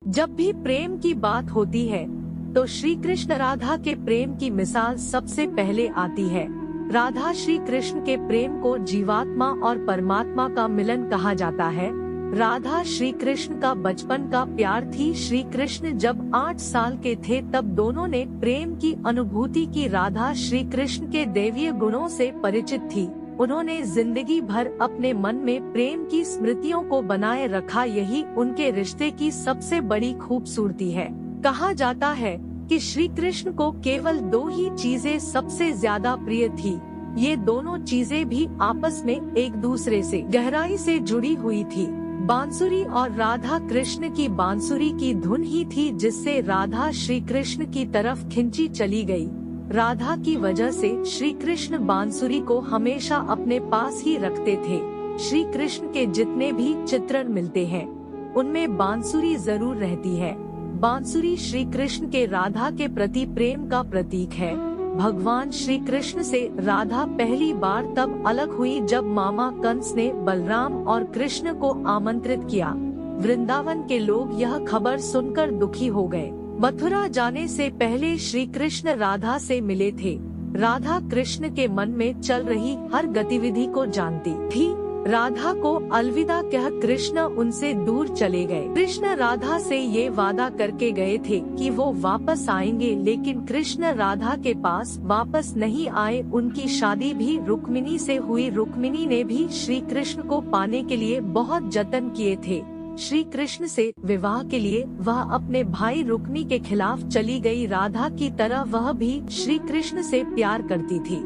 जब भी प्रेम की बात होती है तो श्री कृष्ण राधा के प्रेम की मिसाल सबसे पहले आती है। राधा श्री कृष्ण के प्रेम को जीवात्मा और परमात्मा का मिलन कहा जाता है। राधा श्री कृष्ण का बचपन का प्यार थी। श्री कृष्ण जब 8 साल के थे तब दोनों ने प्रेम की अनुभूति की। राधा श्री कृष्ण के दैवीय गुणों से परिचित थी। उन्होंने जिंदगी भर अपने मन में प्रेम की स्मृतियों को बनाए रखा। यही उनके रिश्ते की सबसे बड़ी खूबसूरती है। कहा जाता है कि श्री कृष्ण को केवल 2 ही चीजें सबसे ज्यादा प्रिय थी। ये दोनों चीजें भी आपस में एक दूसरे से गहराई से जुड़ी हुई थी। बांसुरी और राधा कृष्ण की बांसुरी की धुन ही थी जिससे राधा श्री कृष्ण की तरफ खिंची चली गई। राधा की वजह से श्री कृष्ण बांसुरी को हमेशा अपने पास ही रखते थे। श्री कृष्ण के जितने भी चित्रण मिलते हैं उनमें बांसुरी जरूर रहती है। बांसुरी श्री कृष्ण के राधा के प्रति प्रेम का प्रतीक है। भगवान श्री कृष्ण से राधा पहली बार तब अलग हुई जब मामा कंस ने बलराम और कृष्ण को आमंत्रित किया। वृंदावन के लोग यह खबर सुनकर दुखी हो गए। मथुरा जाने से पहले श्री कृष्ण राधा से मिले थे। राधा कृष्ण के मन में चल रही हर गतिविधि को जानती थी। राधा को अलविदा कह कृष्ण उनसे दूर चले गए। कृष्ण राधा से ये वादा करके गए थे कि वो वापस आएंगे, लेकिन कृष्ण राधा के पास वापस नहीं आए। उनकी शादी भी रुक्मिणी से हुई। रुक्मिणी ने भी श्री कृष्ण को पाने के लिए बहुत जतन किए थे। श्री कृष्ण से विवाह के लिए वह अपने भाई रुक्मी के खिलाफ चली गई। राधा की तरह वह भी श्री कृष्ण से प्यार करती थी।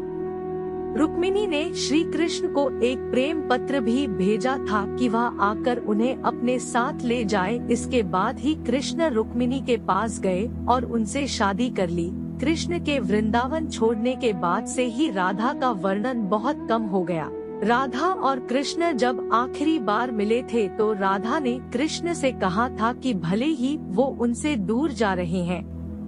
रुक्मिणी ने श्री कृष्ण को एक प्रेम पत्र भी भेजा था कि वह आकर उन्हें अपने साथ ले जाए। इसके बाद ही कृष्ण रुक्मिणी के पास गए और उनसे शादी कर ली। कृष्ण के वृंदावन छोड़ने के बाद से ही राधा का वर्णन बहुत कम हो गया। राधा और कृष्ण जब आखिरी बार मिले थे तो राधा ने कृष्ण से कहा था कि भले ही वो उनसे दूर जा रहे हैं,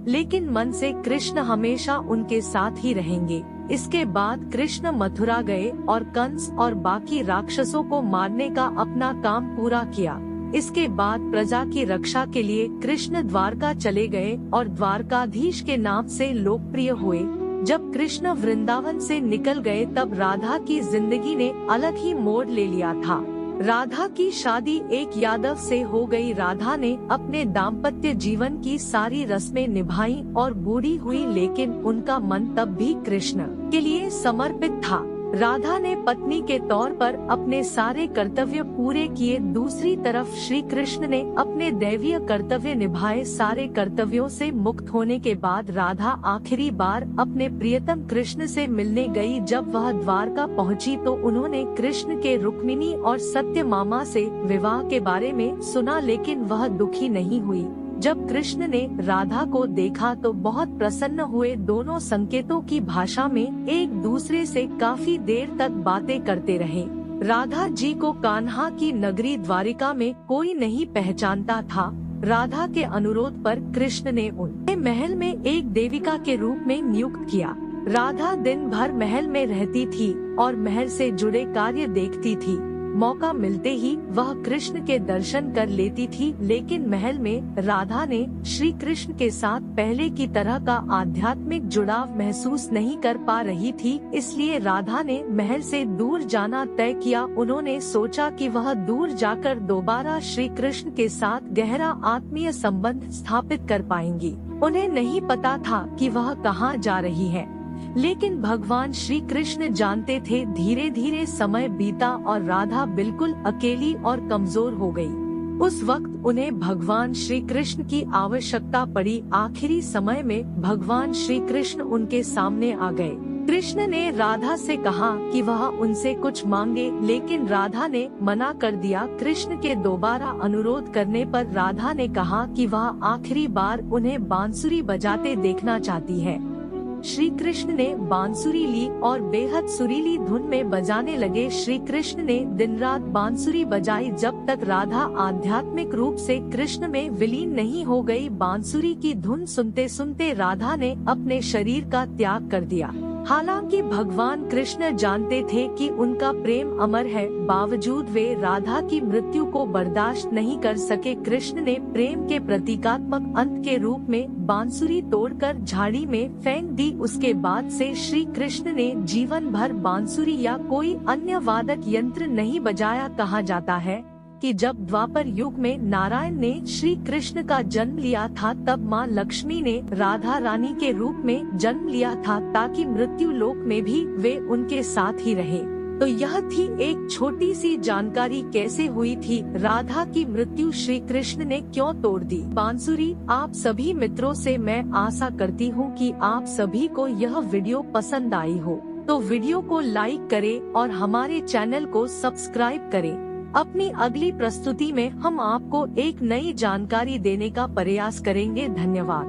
लेकिन मन से कृष्ण हमेशा उनके साथ ही रहेंगे। इसके बाद कृष्ण मथुरा गए और कंस और बाकी राक्षसों को मारने का अपना काम पूरा किया। इसके बाद प्रजा की रक्षा के लिए कृष्ण द्वारका चले गए और द्वारकाधीश के नाम से लोकप्रिय हुए। जब कृष्ण वृंदावन से निकल गए तब राधा की जिंदगी ने अलग ही मोड़ ले लिया था। राधा की शादी एक यादव से हो गई। राधा ने अपने दाम्पत्य जीवन की सारी रस्में निभाई और बूढ़ी हुई, लेकिन उनका मन तब भी कृष्ण के लिए समर्पित था। राधा ने पत्नी के तौर पर अपने सारे कर्तव्य पूरे किए। दूसरी तरफ श्री कृष्ण ने अपने दैवीय कर्तव्य निभाए। सारे कर्तव्यों से मुक्त होने के बाद राधा आखिरी बार अपने प्रियतम कृष्ण से मिलने गई। जब वह द्वारका पहुंची तो उन्होंने कृष्ण के रुक्मिणी और सत्यभामा से विवाह के बारे में सुना, लेकिन वह दुखी नहीं हुई। जब कृष्ण ने राधा को देखा तो बहुत प्रसन्न हुए। दोनों संकेतों की भाषा में एक दूसरे से काफी देर तक बातें करते रहे। राधा जी को कान्हा की नगरी द्वारिका में कोई नहीं पहचानता था। राधा के अनुरोध पर कृष्ण ने उन्हें महल में एक देविका के रूप में नियुक्त किया। राधा दिन भर महल में रहती थी और महल से जुड़े कार्य देखती थी। मौका मिलते ही वह कृष्ण के दर्शन कर लेती थी, लेकिन महल में राधा ने श्री कृष्ण के साथ पहले की तरह का आध्यात्मिक जुड़ाव महसूस नहीं कर पा रही थी। इसलिए राधा ने महल से दूर जाना तय किया। उन्होंने सोचा कि वह दूर जाकर दोबारा श्री कृष्ण के साथ गहरा आत्मीय संबंध स्थापित कर पाएंगी। उन्हें नहीं पता था कि वह कहाँ जा रही है, लेकिन भगवान श्री कृष्ण जानते थे। धीरे धीरे समय बीता और राधा बिल्कुल अकेली और कमजोर हो गई। उस वक्त उन्हें भगवान श्री कृष्ण की आवश्यकता पड़ी। आखिरी समय में भगवान श्री कृष्ण उनके सामने आ गए। कृष्ण ने राधा से कहा कि वह उनसे कुछ मांगे, लेकिन राधा ने मना कर दिया। कृष्ण के दोबारा अनुरोध करने पर राधा ने कहा कि वह आखिरी बार उन्हें बांसुरी बजाते देखना चाहती है। श्री कृष्ण ने बांसुरी ली और बेहद सुरीली धुन में बजाने लगे। श्री कृष्ण ने दिन रात बांसुरी बजाई जब तक राधा आध्यात्मिक रूप से कृष्ण में विलीन नहीं हो गई। बांसुरी की धुन सुनते सुनते राधा ने अपने शरीर का त्याग कर दिया। हालांकि भगवान कृष्ण जानते थे कि उनका प्रेम अमर है, बावजूद वे राधा की मृत्यु को बर्दाश्त नहीं कर सके। कृष्ण ने प्रेम के प्रतीकात्मक अंत के रूप में बांसुरी तोड़कर झाड़ी में फेंक दी। उसके बाद से श्री कृष्ण ने जीवन भर बांसुरी या कोई अन्य वादक यंत्र नहीं बजाया। कहा जाता है कि जब द्वापर युग में नारायण ने श्री कृष्ण का जन्म लिया था, तब माँ लक्ष्मी ने राधा रानी के रूप में जन्म लिया था, ताकि मृत्यु लोक में भी वे उनके साथ ही रहे। तो यह थी एक छोटी सी जानकारी कैसे हुई थी राधा की मृत्यु, श्री कृष्ण ने क्यों तोड़ दी बांसुरी। आप सभी मित्रों से मैं आशा करती हूँ कि आप सभी को यह वीडियो पसंद आई हो, तो वीडियो को लाइक करें और हमारे चैनल को सब्सक्राइब करें। अपनी अगली प्रस्तुति में हम आपको एक नई जानकारी देने का प्रयास करेंगे। धन्यवाद।